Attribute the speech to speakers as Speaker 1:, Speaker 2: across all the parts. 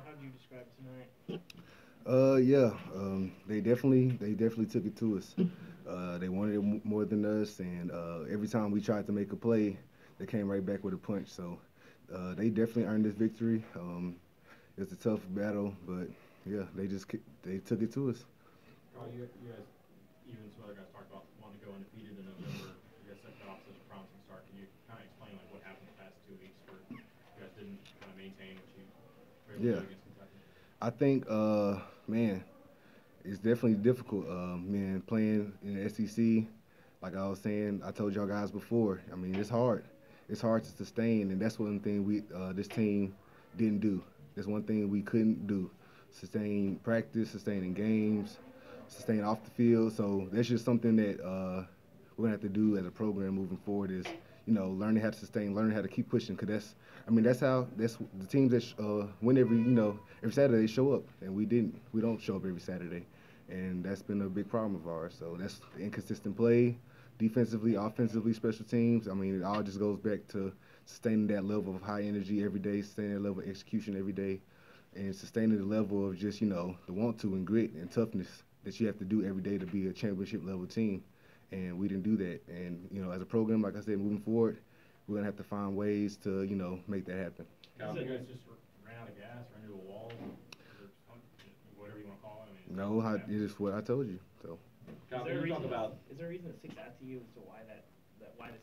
Speaker 1: How do you describe tonight?
Speaker 2: Yeah, they definitely took it to us. They wanted it more than us, and every time we tried to make a play, they came right back with a punch. So they definitely earned this victory. It's a tough battle, but yeah, they took it to us.
Speaker 3: Carl, you guys, even some other guys talked about wanting to go undefeated in November. You guys got off such a promising start. Can you kind of explain like what happened the past 2 weeks where you guys didn't kind of maintain what you were able to
Speaker 2: Yeah,
Speaker 3: do against Kentucky?
Speaker 2: I think, man, it's definitely difficult. Man, playing in the SEC, like I was saying, I told y'all guys before. I mean, it's hard. It's hard to sustain, and that's one thing this team didn't do. That's one thing we couldn't do. Sustain practice, sustaining games, sustain off the field. So that's just something that we're gonna have to do as a program moving forward. Is learning how to sustain, learning how to keep pushing. Cause that's the teams that win every Saturday they show up, and we didn't. We don't show up every Saturday, and that's been a big problem of ours. So that's the inconsistent play, defensively, offensively, special teams. I mean, it all just goes back to sustaining that level of high energy every day, sustaining that level of execution every day, and sustaining the level of just the want to and grit and toughness that you have to do every day to be a championship level team. And we didn't do that. And as a program, like I said, moving forward, we're gonna have to find ways to make that happen.
Speaker 3: Cal, you guys just ran out of gas, ran into a wall, whatever you want to call it. I mean,
Speaker 2: No, it is what I told you. So.
Speaker 3: Cal, can you talk about?
Speaker 1: Is there a reason that sticks out to you as to why this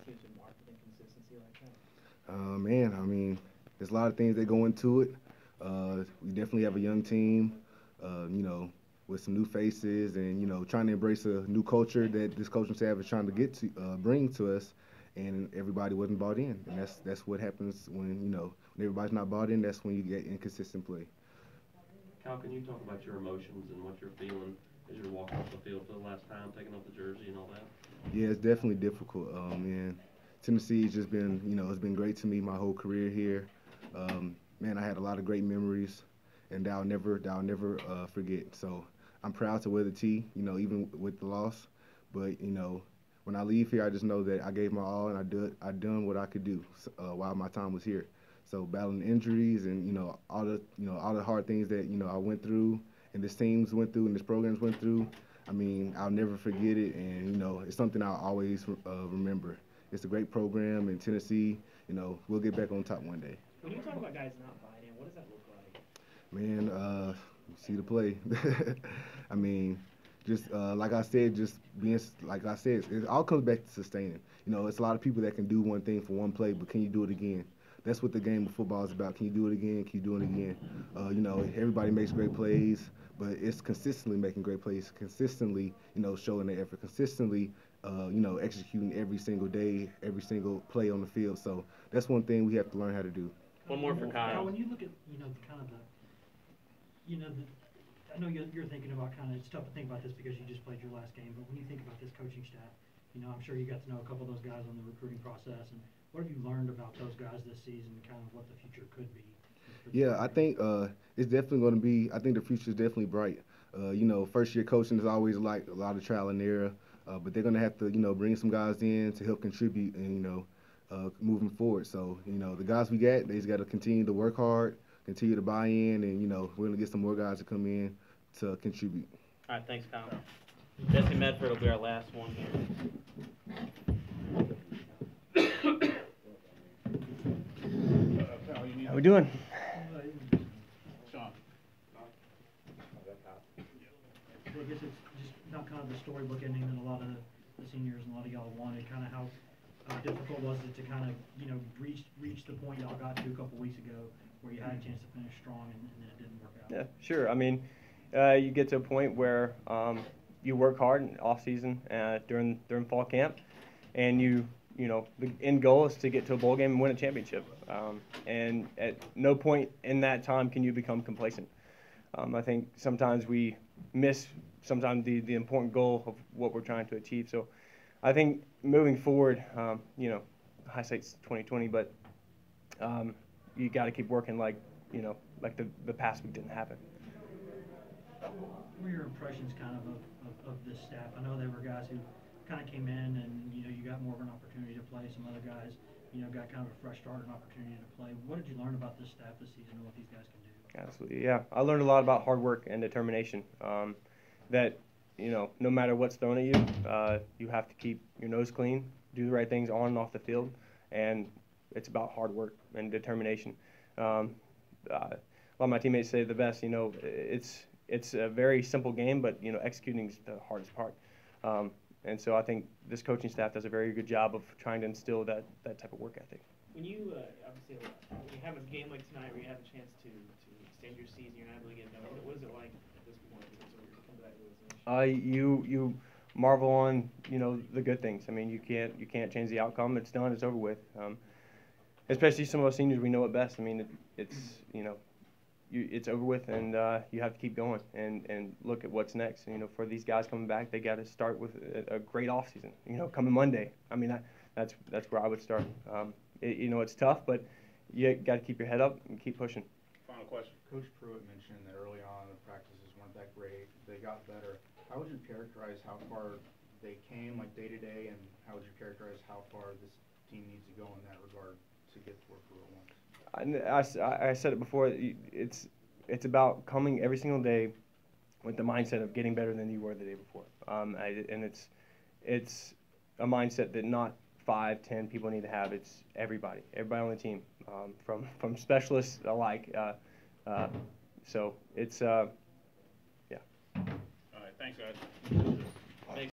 Speaker 1: team's been marked with inconsistency like that?
Speaker 2: Man, I mean, there's a lot of things that go into it. We definitely have a young team, with some new faces, and trying to embrace a new culture that this coaching staff is trying to bring to us, and everybody wasn't bought in, and that's what happens when everybody's not bought in. That's when you get inconsistent play.
Speaker 4: Cal, can you talk about your emotions and what you're feeling as you're walking off the field for the last time, taking off the jersey and all that?
Speaker 2: Yeah, it's definitely difficult. And Tennessee has just been, it's been great to me my whole career here. Man, I had a lot of great memories, and that I'll never forget. So I'm proud to wear the T, even with the loss. But when I leave here, I just know that I gave my all and I done what I could do while my time was here. So battling injuries and all the hard things that I went through and this teams went through and this programs went through. I mean, I'll never forget it, and it's something I'll always remember. It's a great program in Tennessee. We'll get back on top one day.
Speaker 1: When you talk about guys not buying in, what does that look like?
Speaker 2: Man, you see the play. I mean, just like I said, just being like I said, it all comes back to sustaining. It's a lot of people that can do one thing for one play, but can you do it again? That's what the game of football is about. Can you do it again? Can you do it again? Everybody makes great plays, but it's consistently making great plays, consistently, showing the effort, consistently, executing every single day, every single play on the field. So that's one thing we have to learn how to do.
Speaker 1: One more for Kyle.
Speaker 5: When you look at kind of I know you're thinking about it's tough to think about this because you just played your last game, but when you think about this coaching staff, I'm sure you got to know a couple of those guys on the recruiting process, and what have you learned about those guys this season, kind of what the future could be?
Speaker 2: Yeah, I think it's definitely going to be. I think the future is definitely bright. First year coaching is always like a lot of trial and error, but they're going to have to bring some guys in to help contribute and moving forward. So the guys we got, they just got to continue to work hard, continue to buy in, and we're going to get some more guys to come in to contribute.
Speaker 1: All right, thanks, Kyle. Jesse Medford will be our last one here.
Speaker 6: How we doing?
Speaker 5: Sean. So I guess it's just not kind of the storybook ending that a lot of the seniors and a lot of y'all wanted. Kind of how difficult was it to kind of reach the point y'all got to a couple weeks ago where you had a chance to finish strong and then it didn't work out?
Speaker 6: Yeah, sure. I mean, you get to a point where you work hard in off season during fall camp, and the end goal is to get to a bowl game and win a championship. And at no point in that time can you become complacent. I think sometimes we miss the important goal of what we're trying to achieve. So I think moving forward, hindsight's 2020, but you got to keep working like the past week didn't happen.
Speaker 5: What were your impressions kind of this staff? I know there were guys who kind of came in and you got more of an opportunity to play. Some other guys got kind of a fresh start and opportunity to play. What did you learn about this staff this season and what these guys can do?
Speaker 6: Absolutely, yeah. I learned a lot about hard work and determination. That no matter what's thrown at you, you have to keep your nose clean, do the right things on and off the field, and it's about hard work and determination. A lot of my teammates say the best. It's a very simple game, but executing is the hardest part. And so I think this coaching staff does a very good job of trying to instill that type of work ethic.
Speaker 1: When you obviously when you have a game like tonight where you have a chance to extend your season, you're not able to get done. What is it like at this point? Because you come to that realization.
Speaker 6: You marvel on the good things. I mean, you can't change the outcome. It's done. It's over with. Especially some of us seniors, we know it best. I mean, it's over with, and you have to keep going and look at what's next. For these guys coming back, they got to start with a great off season. Coming Monday. I mean, that's where I would start. It's tough, but you got to keep your head up and keep pushing.
Speaker 7: Final question. Coach Pruitt mentioned that early on the practices weren't that great. They got better. How would you characterize how far they came, like day to day, and how would you characterize how far this team needs to go in that regard to get to where Pruitt wants?
Speaker 6: I said it before. It's about coming every single day with the mindset of getting better than you were the day before. And it's a mindset that not 5, 10 people need to have. It's everybody on the team, from specialists alike. So it's yeah.
Speaker 7: All right, thanks, guys.